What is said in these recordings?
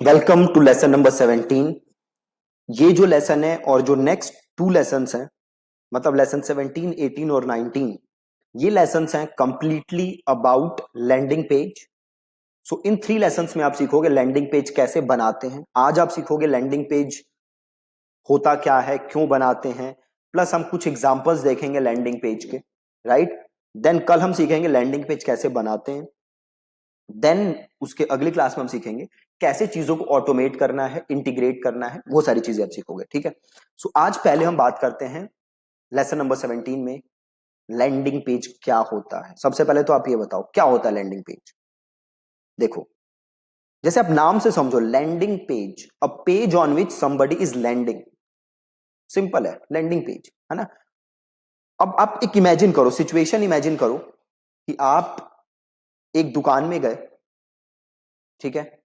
Welcome to lesson number 17। ये जो lesson है और जो नेक्स्ट टू लेसन्स हैं, मतलब लेसन 17, 18 और 19, ये लेसन्स हैं completely about landing page. So in three lessons में आप सीखोगे लैंडिंग पेज कैसे बनाते हैं। आज आप सीखोगे लैंडिंग पेज होता क्या है, क्यों बनाते हैं, प्लस हम कुछ एग्जांपल्स देखेंगे लैंडिंग पेज के, राइट। देन कल हम सीखेंगे लैंडिंग पेज कैसे बनाते हैं। देन उसके अगली क्लास में हम सीखेंगे कैसे चीजों को ऑटोमेट करना है, इंटीग्रेट करना है, वो सारी चीजें आप सीखोगे, ठीक है। सो आज पहले हम बात करते हैं लेसन नंबर 17 में लैंडिंग पेज क्या होता है। सबसे पहले तो आप ये बताओ क्या होता है लैंडिंग पेज। देखो, जैसे आप नाम से समझो, landing page, a page on which somebody is landing. Simple है, लैंडिंग पेज है ना। अब आप एक इमेजिन करो, सिचुएशन इमेजिन करो कि आप एक दुकान में गए, ठीक है,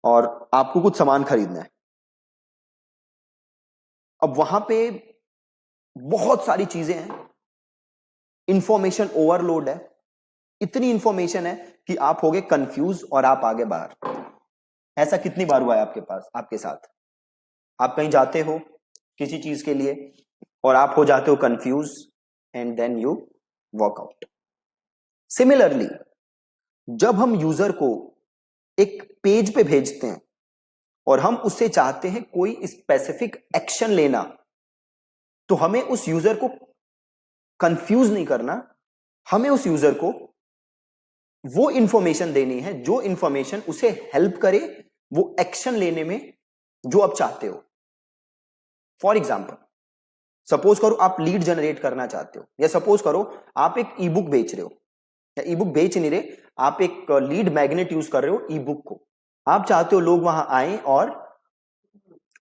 और आपको कुछ सामान खरीदना है। अब वहां पे बहुत सारी चीजें हैं, इंफॉर्मेशन ओवरलोड है, इतनी इंफॉर्मेशन है कि आप होगे कंफ्यूज और आप आगे बाहर। ऐसा कितनी बार हुआ है आपके पास, आपके साथ? आप कहीं जाते हो किसी चीज के लिए और आप हो जाते हो confuse and then you walk out. Similarly, जब हम यूजर को एक पेज पे भेजते हैं और हम उससे चाहते हैं कोई स्पेसिफिक एक्शन लेना, तो हमें उस यूजर को कंफ्यूज नहीं करना, हमें उस यूजर को वो इंफॉर्मेशन देनी है जो इंफॉर्मेशन उसे हेल्प करे वो एक्शन लेने में जो आप चाहते हो। फॉर एग्जाम्पल, सपोज करो आप लीड जनरेट करना चाहते हो, या सपोज करो आप एक ई बुक बेच रहे हो, या ई बुक बेच नहीं रहे, आप एक लीड मैग्नेट यूज कर रहे हो ई बुक को। आप चाहते हो लोग वहां आए और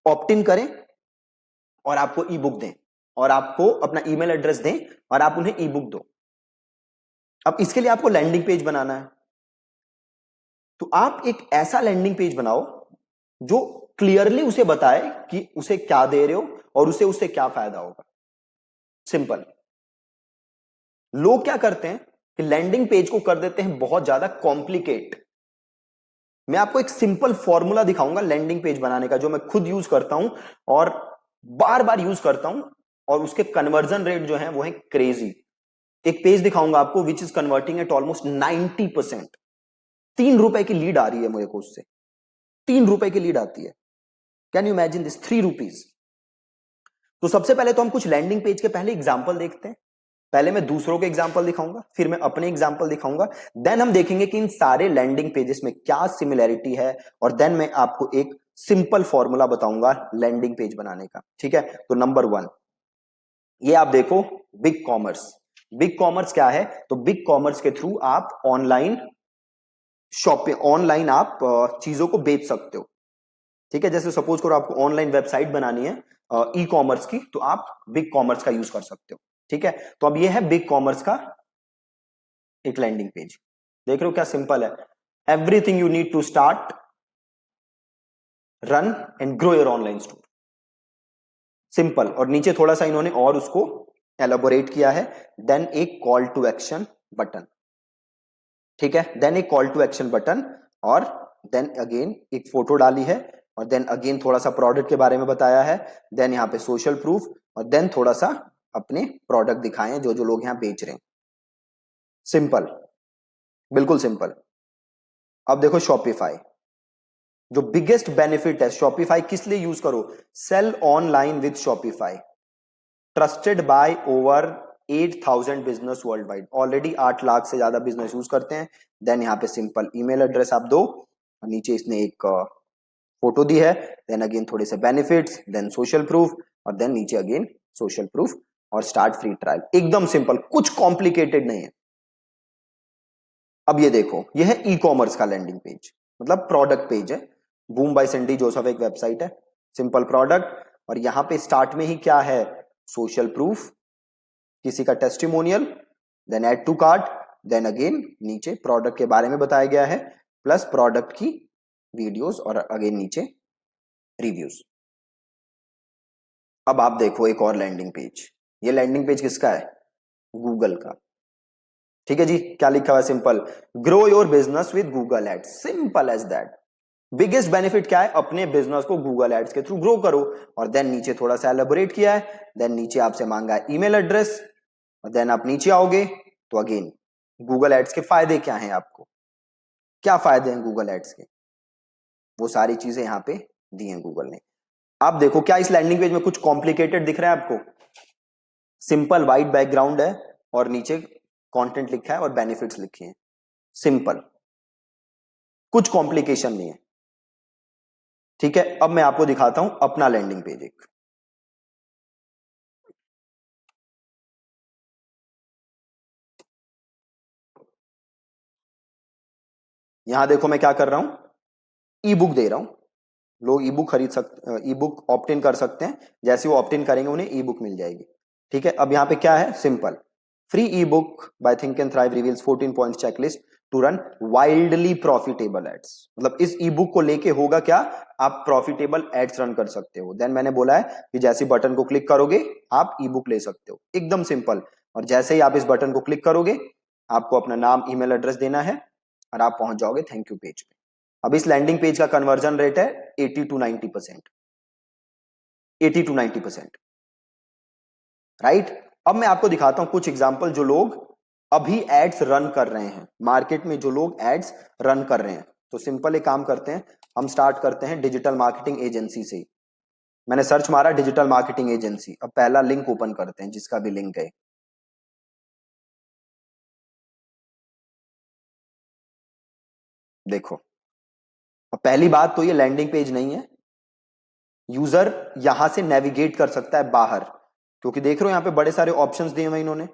ऑप्ट इन करें और आपको ई बुक दें, और आपको अपना ईमेल एड्रेस दें और आप उन्हें ई बुक दो। अब इसके लिए आपको लैंडिंग पेज बनाना है, तो आप एक ऐसा लैंडिंग पेज बनाओ जो क्लियरली उसे बताए कि उसे क्या दे रहे हो और उसे उससे क्या फायदा होगा। सिंपल। लोग क्या करते हैं कि लैंडिंग पेज को कर देते हैं बहुत ज्यादा कॉम्प्लिकेट। मैं आपको एक सिंपल फॉर्मूला दिखाऊंगा लैंडिंग पेज बनाने का, जो मैं खुद यूज करता हूं और बार बार यूज करता हूं, और उसके कन्वर्जन रेट जो है वो है क्रेजी। एक पेज दिखाऊंगा आपको which is converting eight almost 90%। 3 रुपए की लीड आ रही है मुझे को उससे, 3 रुपए की लीड आती है। Can you imagine this, 3 rupees. तो सबसे पहले तो हम कुछ लैंडिंग पेज के पहले एग्जाम्पल देखते हैं। पहले मैं दूसरों के एग्जाम्पल दिखाऊंगा, फिर मैं अपने एग्जाम्पल दिखाऊंगा। देन हम देखेंगे कि इन सारे लैंडिंग पेजेस में क्या सिमिलैरिटी है, और देन मैं आपको एक सिंपल फॉर्मूला बताऊंगा लैंडिंग पेज बनाने का, ठीक है। तो नंबर 1, ये आप देखो, बिग कॉमर्स। बिग कॉमर्स क्या है? तो बिग कॉमर्स के थ्रू आप ऑनलाइन शॉपिंग, ऑनलाइन आप चीजों को बेच सकते हो, ठीक है। जैसे सपोज करो आपको ऑनलाइन वेबसाइट बनानी है ई कॉमर्स की, तो आप बिग कॉमर्स का यूज कर सकते हो, ठीक है। तो अब ये है बिग कॉमर्स का एक लैंडिंग पेज। देख रहे हो क्या सिंपल है। Everything you need to start, run and grow your online store. Simple. और नीचे थोड़ा सा इन्होंने और उसको एलोबोरेट किया है। देन एक कॉल टू एक्शन बटन, ठीक है। देन एक कॉल टू एक्शन बटन, और देन अगेन एक फोटो डाली है, और देन अगेन थोड़ा सा प्रोडक्ट के बारे में बताया है। देन यहाँ पे सोशल प्रूफ, और देन थोड़ा सा अपने प्रोडक्ट दिखाए हैं जो जो लोग यहाँ बेच रहे हैं। सिंपल, बिल्कुल सिंपल। अब देखो शॉपिफाई, जो बिगेस्ट बेनिफिट है शॉपिफाई किस लिए यूज करो? Sell online with Shopify, trusted by over 8,000 business worldwide. Already 8 lakh से ज्यादा बिजनेस यूज करते हैं। देन यहाँ पे सिंपल ईमेल एड्रेस आप दो, और नीचे इसने एक फोटो दी है। देन अगेन थोड़े से बेनिफिट्स, देन सोशल प्रूफ, और देन नीचे अगेन सोशल प्रूफ, और स्टार्ट फ्री ट्रायल। एकदम सिंपल, कुछ कॉम्प्लिकेटेड नहीं है। अब ये देखो, ये है ई कॉमर्स का लैंडिंग पेज, मतलब प्रोडक्ट पेज है। बूम बाय सैंडी जोसेफ एक वेबसाइट है, सिंपल प्रोडक्ट। और यहां पे स्टार्ट में ही क्या है? सोशल प्रूफ, किसी का testimonial, then add to cart, then again नीचे प्रोडक्ट के बारे में बताया गया है, प्लस प्रोडक्ट की वीडियोस, और अगेन नीचे रिव्यूज। अब आप देखो एक और लैंडिंग पेज। ये लैंडिंग पेज किसका है? गूगल का, ठीक है जी। क्या लिखा हुआ है? Simple, grow your business with Google ads, simple as that. Biggest benefit क्या है, अपने बिजनेस को गूगल एड्स के थ्रू ग्रो करो। और देन नीचे थोड़ा सा एलेबोरेट किया है, देन नीचे आपसे मांगा है ईमेल एड्रेस, और देन आप नीचे आओगे तो अगेन गूगल एड्स के फायदे क्या हैं, आपको क्या फायदे हैं गूगल एड्स के, वो सारी चीजें यहां पे दी हैं गूगल ने। आप देखो क्या इस लैंडिंग पेज में कुछ कॉम्प्लिकेटेड दिख रहा है आपको? सिंपल वाइट बैकग्राउंड है और नीचे कंटेंट लिखा है और बेनिफिट्स लिखे हैं, सिंपल, कुछ कॉम्प्लिकेशन नहीं है। ठीक है, अब मैं आपको दिखाता हूं अपना लैंडिंग पेज एक। यहां देखो मैं क्या कर रहा हूं, ई बुक दे रहा हूं, लोग ई बुक खरीद सकते, ई बुक ऑप्ट इन कर सकते हैं, जैसे वो ऑप्ट इन करेंगे उन्हें ई बुक मिल जाएगी। ठीक है, अब यहां पे क्या है, simple, free ebook by think and thrive reveals 14 points checklist to run wildly profitable ads. मतलब इस ई बुक को लेके होगा क्या, आप प्रॉफिटेबल एड्स रन कर सकते हो। देन मैंने बोला है कि जैसे बटन को क्लिक करोगे आप ई बुक ले सकते हो, एकदम सिंपल। और जैसे ही आप इस बटन को क्लिक करोगे आपको अपना नाम ईमेल एड्रेस देना है और आप पहुंच जाओगे थैंक यू पेज पे। अब इस लैंडिंग पेज का कन्वर्जन रेट है 80 to 90%, 80 to 90%, राइट। अब मैं आपको दिखाता हूं कुछ एग्जांपल जो लोग अभी एड्स रन कर रहे हैं, मार्केट में जो लोग एड्स रन कर रहे हैं। तो सिंपल एक काम करते हैं, हम स्टार्ट करते हैं डिजिटल मार्केटिंग एजेंसी से। मैंने सर्च मारा डिजिटल मार्केटिंग एजेंसी, अब पहला लिंक ओपन करते हैं जिसका भी लिंक है। देखो, अब पहली बात तो ये लैंडिंग पेज नहीं है, यूजर यहां से नेविगेट कर सकता है बाहर, क्योंकि देख रहे हो यहां पे बड़े सारे ऑप्शंस दिए हुए इन्होंने,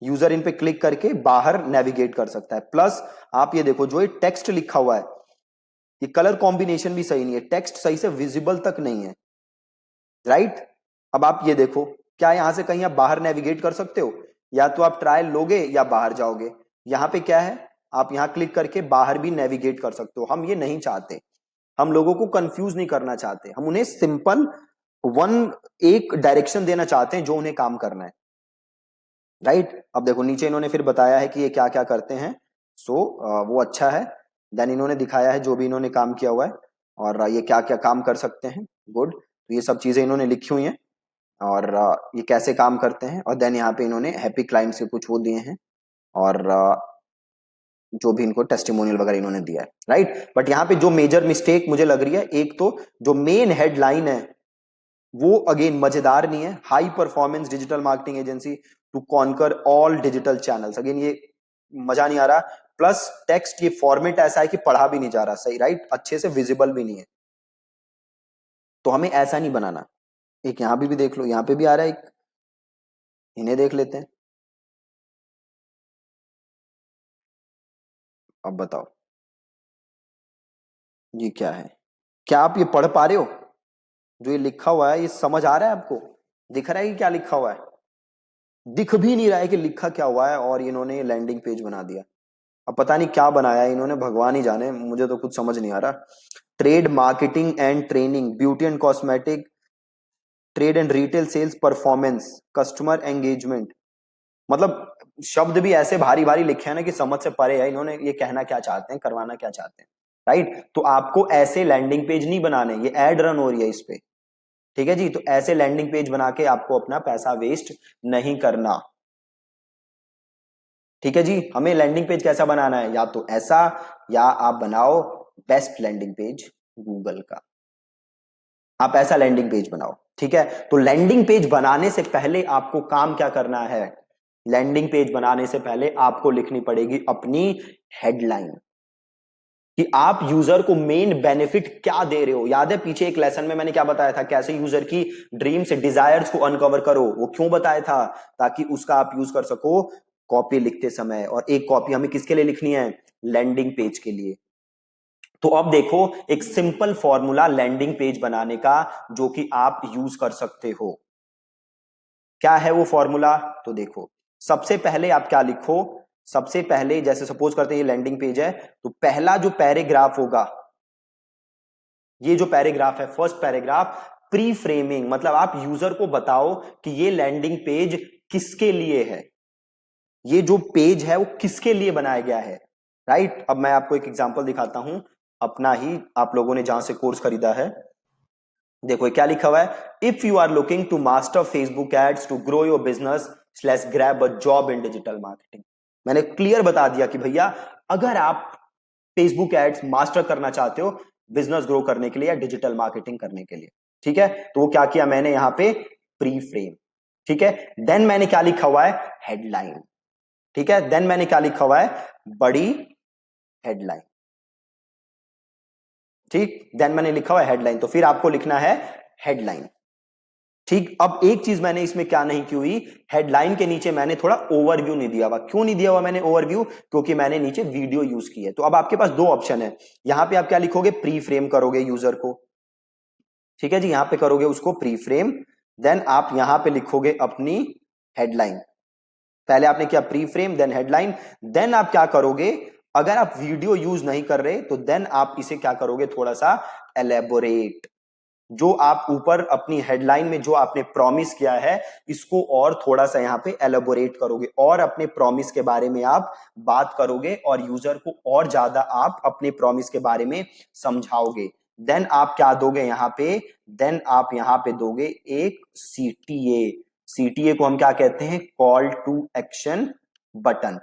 यूजर इन पे क्लिक करके बाहर नेविगेट कर सकता है। प्लस आप ये देखो जो ये टेक्स्ट लिखा हुआ है, ये कलर कॉम्बिनेशन भी सही नहीं है, टेक्स्ट सही से विजिबल तक नहीं है, राइट। अब आप ये देखो, क्या यहां से कहीं आप बाहर नेविगेट कर सकते हो? या तो आप ट्रायल लोगे या बाहर जाओगे। यहां पे क्या है, आप यहां क्लिक करके बाहर भी नेविगेट कर सकते हो। हम ये नहीं चाहते, हम लोगों को कंफ्यूज नहीं करना चाहते, हम उन्हें सिंपल वन एक डायरेक्शन देना चाहते हैं जो उन्हें काम करना है, राइट। अब देखो नीचे इन्होंने फिर बताया है कि ये क्या क्या करते हैं, सो वो अच्छा है। देन इन्होंने दिखाया है जो भी इन्होंने काम किया हुआ है और ये क्या क्या काम कर सकते हैं, गुड। तो ये सब चीजें इन्होंने लिखी हुई हैं और ये कैसे काम करते हैं। और देन यहाँ पे इन्होंने हैप्पी क्लाइंट से कुछ वो दिए हैं और जो भी इनको टेस्टिमोनियल वगैरह इन्होंने दिया है, राइट। बट यहाँ पे जो मेजर मिस्टेक मुझे लग रही है, एक तो जो मेन हेडलाइन है वो अगेन मजेदार नहीं है, high performance digital marketing agency to conquer all digital channels, again ये मजा नहीं आ रहा। प्लस टेक्स्ट ये फॉर्मेट ऐसा है कि पढ़ा भी नहीं जा रहा सही, राइट, अच्छे से विजिबल भी नहीं है, तो हमें ऐसा नहीं बनाना। एक यहां भी देख लो, यहां पे भी आ रहा है एक, इन्हें देख लेते हैं। अब बताओ ये क्या है, क्या आप ये पढ़ पा रहे हो? जो ये लिखा हुआ है ये समझ आ रहा है आपको? दिख रहा है कि क्या लिखा हुआ है? दिख भी नहीं रहा है कि लिखा क्या हुआ है, और इन्होंने ये लैंडिंग पेज बना दिया। अब पता नहीं क्या बनाया है इन्होंने, भगवान ही जाने, मुझे तो कुछ समझ नहीं आ रहा। Trade marketing and training, beauty and cosmetic, trade and retail sales performance, customer engagement. मतलब शब्द भी ऐसे भारी भारी लिखे हैं ना कि समझ से परे है, इन्होंने ये कहना क्या चाहते हैं, करवाना क्या चाहते हैं, राइट। तो आपको ऐसे लैंडिंग पेज नहीं बनाने, ये एड रन हो रही है इस पे, ठीक है जी। तो ऐसे लैंडिंग पेज बना के आपको अपना पैसा वेस्ट नहीं करना, ठीक है जी। हमें लैंडिंग पेज कैसा बनाना है, या तो ऐसा, या आप बनाओ बेस्ट लैंडिंग पेज गूगल का, आप ऐसा लैंडिंग पेज बनाओ, ठीक है। तो लैंडिंग पेज बनाने से पहले आपको काम क्या करना है, लैंडिंग पेज बनाने से पहले आपको लिखनी पड़ेगी अपनी हेडलाइन, कि आप यूजर को मेन बेनिफिट क्या दे रहे हो। याद है पीछे एक लेसन में मैंने क्या बताया था, कैसे यूजर की ड्रीम्स डिजायर्स को अनकवर करो, वो क्यों बताया था, ताकि उसका आप यूज कर सको कॉपी लिखते समय। और एक कॉपी हमें किसके लिए लिखनी है, लैंडिंग पेज के लिए। तो अब देखो एक सिंपल फॉर्मूला लैंडिंग पेज बनाने का जो कि आप यूज कर सकते हो। क्या है वो फॉर्मूला, तो देखो सबसे पहले आप क्या लिखो, सबसे पहले जैसे सपोज करते हैं ये लैंडिंग पेज है, तो पहला जो पैराग्राफ होगा, ये जो पैराग्राफ है फर्स्ट पैराग्राफ, प्री फ्रेमिंग, मतलब आप यूजर को बताओ कि ये लैंडिंग पेज किसके लिए है, ये जो पेज है वो किसके लिए बनाया गया है, राइट। अब मैं आपको एक एग्जांपल दिखाता हूं, अपना ही आप लोगों ने जहां से कोर्स खरीदा है, देखो क्या लिखा हुआ है, if you are looking to master Facebook ads to grow your business slash grab a job in digital marketing. मैंने क्लियर बता दिया कि भैया अगर आप फेसबुक एड्स मास्टर करना चाहते हो बिजनेस ग्रो करने के लिए या डिजिटल मार्केटिंग करने के लिए, ठीक है, तो वो क्या किया मैंने यहां पे, प्री फ्रेम, ठीक है। देन मैंने क्या लिखा हुआ है, हेडलाइन, ठीक है। देन मैंने क्या लिखा हुआ है, बड़ी हेडलाइन, ठीक। देन मैंने लिखा हुआ है हेडलाइन, तो फिर आपको लिखना है हेडलाइन, ठीक। अब एक चीज मैंने इसमें क्या नहीं की हुई, हेडलाइन के नीचे मैंने थोड़ा ओवरव्यू नहीं दिया हुआ। क्यों नहीं दिया हुआ मैंने ओवरव्यू, क्योंकि मैंने नीचे वीडियो यूज की है। तो अब आपके पास दो ऑप्शन है, यहां पे आप क्या लिखोगे, प्री फ्रेम करोगे यूजर को, ठीक है जी, यहां पे करोगे उसको प्री फ्रेम। देन आप यहां पे लिखोगे अपनी हेडलाइन, पहले आपने किया pre frame then headline. Then आप क्या करोगे, अगर आप वीडियो यूज नहीं कर रहे तो देन आप इसे क्या करोगे, थोड़ा सा एलेबोरेट, जो आप ऊपर अपनी हेडलाइन में जो आपने प्रॉमिस किया है इसको और थोड़ा सा यहां पे एलेबोरेट करोगे और अपने प्रॉमिस के बारे में आप बात करोगे और यूजर को और ज्यादा आप अपने प्रॉमिस के बारे में समझाओगे। देन आप क्या दोगे यहां पे, देन आप यहां पे दोगे एक सीटीए। सीटीए को हम क्या कहते हैं, call to action button,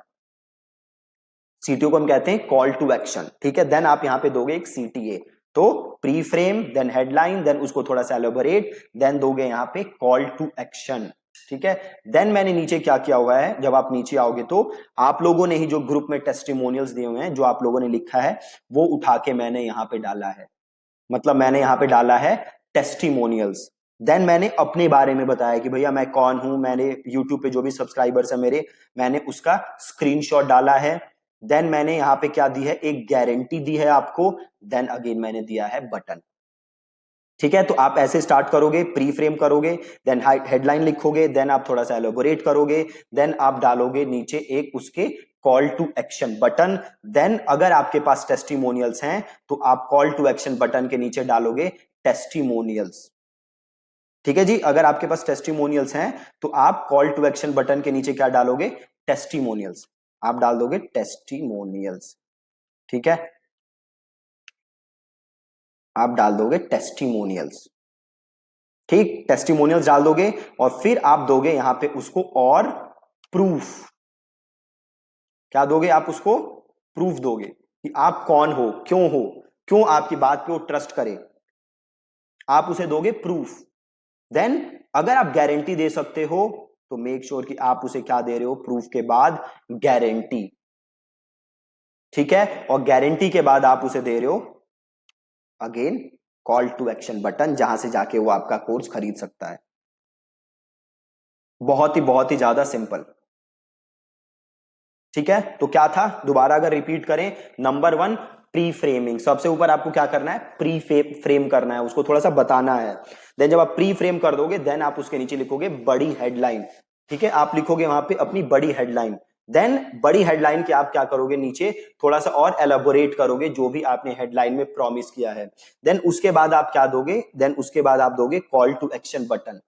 CTO को हम कहते हैं कॉल टू एक्शन, ठीक है। देन आप यहां पे दोगे एक सीटीए, तो pre frame then headline then उसको थोड़ा सा एलोबरेट देन दोगे यहां पे कॉल टू एक्शन, ठीक है। देन मैंने नीचे क्या किया हुआ है, जब आप नीचे आओगे तो आप लोगों ने ही जो ग्रुप में टेस्टिमोनियल्स दिए हुए हैं, जो आप लोगों ने लिखा है वो उठा के मैंने यहां पे डाला है, मतलब मैंने यहां पे डाला है टेस्टिमोनियल्स। देन मैंने अपने बारे में बताया कि भैया मैं कौन हूं, मैंने यूट्यूब पे जो भी सब्सक्राइबर्स है मेरे, मैंने उसका स्क्रीनशॉट डाला है। देन मैंने यहां पे क्या दी है, एक गारंटी दी है आपको। देन अगेन मैंने दिया है बटन, ठीक है। तो आप ऐसे स्टार्ट करोगे, प्री फ्रेम करोगे, देन हेडलाइन लिखोगे, देन आप थोड़ा सा एलोबोरेट करोगे, देन आप डालोगे नीचे एक उसके call to action button. Then अगर आपके पास टेस्टिमोनियल्स हैं तो आप कॉल टू एक्शन बटन के नीचे डालोगे टेस्टिमोनियल्स, ठीक है जी। अगर आपके पास टेस्टिमोनियल्स हैं तो आप कॉल टू एक्शन बटन के नीचे क्या डालोगे, टेस्टिमोनियल्स, आप डाल दोगे टेस्टिमोनियल्स, ठीक है, आप डाल दोगे टेस्टिमोनियल्स, ठीक। टेस्टिमोनियल्स डाल दोगे और फिर आप दोगे यहां पे उसको और प्रूफ, क्या दोगे आप उसको, प्रूफ दोगे कि आप कौन हो, क्यों आपकी बात पे वो ट्रस्ट करे, आप उसे दोगे प्रूफ। देन अगर आप गारंटी दे सकते हो तो मेक श्योर कि आप उसे क्या दे रहे हो, प्रूफ के बाद गारंटी, ठीक है। और गारंटी के बाद आप उसे दे रहे हो again call to action button, जहां से जाके वो आपका कोर्स खरीद सकता है। बहुत ही ज्यादा सिंपल, ठीक है। तो क्या था, दोबारा अगर रिपीट करें, नंबर वन प्री फ्रेमिंग, सबसे ऊपर आपको क्या करना है, प्री फ्रेम करना है, उसको थोड़ा सा बताना है। देन जब आप प्री फ्रेम कर दोगे देन आप उसके नीचे लिखोगे बड़ी हेडलाइन, ठीक है, आप लिखोगे वहां पे अपनी बड़ी हेडलाइन। देन बड़ी हेडलाइन के आप क्या करोगे, नीचे थोड़ा सा और एलाबोरेट करोगे जो भी आपने हेडलाइन में प्रॉमिस किया है। देन उसके बाद आप क्या दोगे, देन उसके बाद आप दोगे call to action button,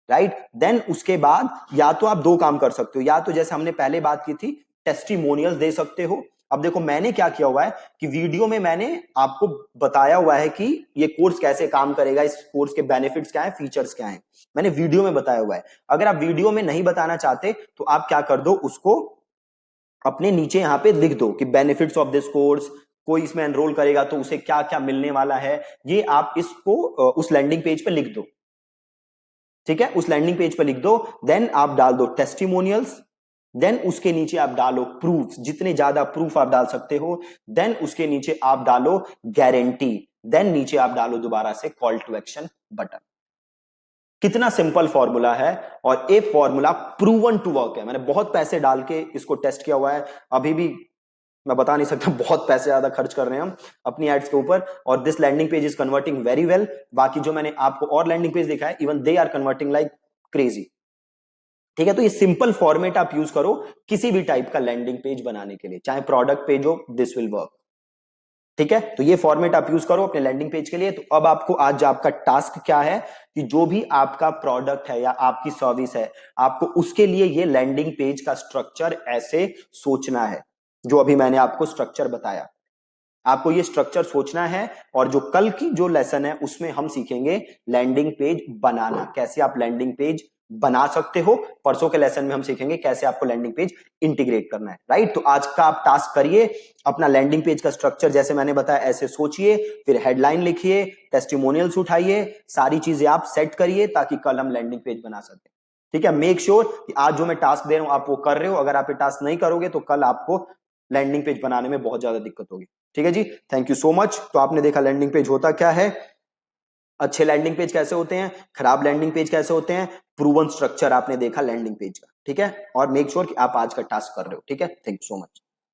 right. Then उसके बाद या तो आप दो काम कर सकते हो, या तो जैसे हमने पहले बात की थी टेस्टिमोनियल्स दे सकते हो। अब देखो मैंने क्या किया हुआ है कि वीडियो में मैंने आपको बताया हुआ है कि ये कोर्स कैसे काम करेगा, इस कोर्स के बेनिफिट्स क्या है, फीचर्स क्या है, मैंने वीडियो में बताया हुआ है। अगर आप वीडियो में नहीं बताना चाहते तो आप क्या कर दो, उसको अपने नीचे यहां पे लिख दो कि बेनिफिट्स ऑफ दिस कोर्स, कोई इसमें एनरोल करेगा तो उसे क्या क्या मिलने वाला है, ये आप इसको उस लैंडिंग पेज पे लिख दो, ठीक है, उस लैंडिंग पेज पर लिख दो। देन आप डाल दो टेस्टिमोनियल्स, देन उसके नीचे आप डालो प्रूफ, जितने ज्यादा प्रूफ आप डाल सकते हो। देन उसके नीचे आप डालो गारंटी, देन नीचे आप डालो दोबारा से कॉल टू एक्शन बटन। कितना सिंपल फॉर्मूला है, और ये फॉर्मूला प्रूवन टू वर्क है। मैंने बहुत पैसे डाल के इसको टेस्ट किया हुआ है, अभी भी मैं बता नहीं सकता, बहुत पैसे ज्यादा खर्च कर रहे हैं हम अपनी एड्स के ऊपर, और this landing page is converting very well. बाकी जो मैंने आपको और लैंडिंग पेज दिखा है, even they are converting like crazy, ठीक है। तो ये सिंपल फॉर्मेट आप यूज करो किसी भी टाइप का लैंडिंग पेज बनाने के लिए, चाहे प्रोडक्ट पेज हो, दिस विल वर्क, ठीक है। तो ये फॉर्मेट आप यूज करो अपने लैंडिंग पेज के लिए। तो अब आपको आज आपका टास्क क्या है कि जो भी आपका प्रोडक्ट है या आपकी सर्विस है, आपको उसके लिए ये लैंडिंग पेज का स्ट्रक्चर ऐसे सोचना है, जो अभी मैंने आपको स्ट्रक्चर बताया। आपको ये स्ट्रक्चर सोचना है और जो कल की जो लेसन है उसमें हम सीखेंगे लैंडिंग पेज बनाना, कैसे आप लैंडिंग पेज बना सकते हो। परसों के लेसन में हम सीखेंगे कैसे आपको लैंडिंग पेज इंटीग्रेट करना है, राइट। तो आज का आप टास्क करिए, अपना लैंडिंग पेज का स्ट्रक्चर जैसे मैंने बताया ऐसे सोचिए, फिर हेडलाइन लिखिए, टेस्टिमोनियल्स उठाइए, सारी चीजें आप सेट करिए ताकि कल हम लैंडिंग पेज बना सकें। ठीक है, मेक श्योर कि आज जो मैं टास्क दे रहा हूं आप वो कर रहे हो। अगर आप ये टास्क नहीं करोगे तो कल आपको लैंडिंग पेज बनाने में बहुत ज्यादा दिक्कत होगी। ठीक है जी, थैंक यू सो मच। तो आपने देखा लैंडिंग पेज होता क्या है, अच्छे लैंडिंग पेज कैसे होते हैं, खराब लैंडिंग पेज कैसे होते हैं, प्रूवन स्ट्रक्चर आपने देखा लैंडिंग पेज का। ठीक है, और मेक श्योर कि आप आज का टास्क कर रहे हो। ठीक है, थैंक यू सो मच।